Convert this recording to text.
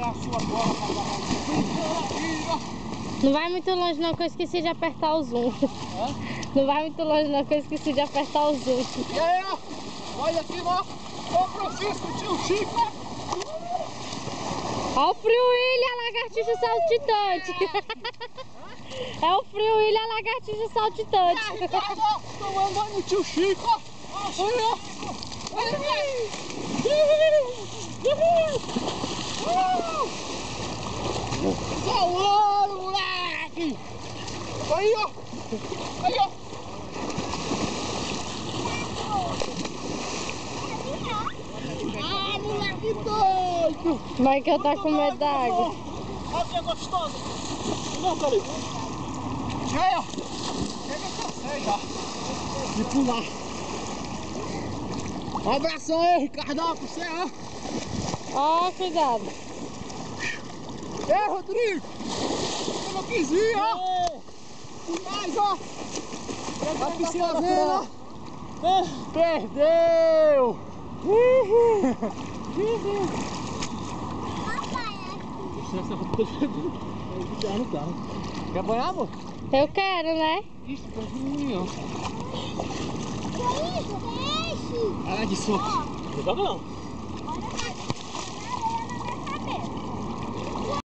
pegar a sua bola pra agarrar o... Não vai muito longe não, que eu esqueci de apertar o zoom. Hã? Não vai muito longe não, que eu esqueci de apertar o zoom. E aí, ó. Olha aqui, ó. Ó o Francisco, o tio Chico, ó. Ó o Frio William, a lagartixa saltitante. É o Frio William, a lagartixa saltitante. É, Ricardo, ó. Tomando banho no tio Chico, ó. Olha, ó. Olha, salvando, moleque! Aí, ó! Aí, ó! Ah, moleque doido! Michael tá com medo d'água. Olha que é gostoso! Não, peraí! Aí, ó! Chega que eu sei já! De pular! Um abração aí, Ricardão, pra você, ó! Ó, cuidado. Ei, Rodrigo! Pegou 15, ó! Mais, ó! A piscinazinha, ó! Perdeu! Quer banhar, amor? Eu quero, né? Isso, tá pequenininho, ó. Que isso? Peixe! Ah, de soco! Não dá não!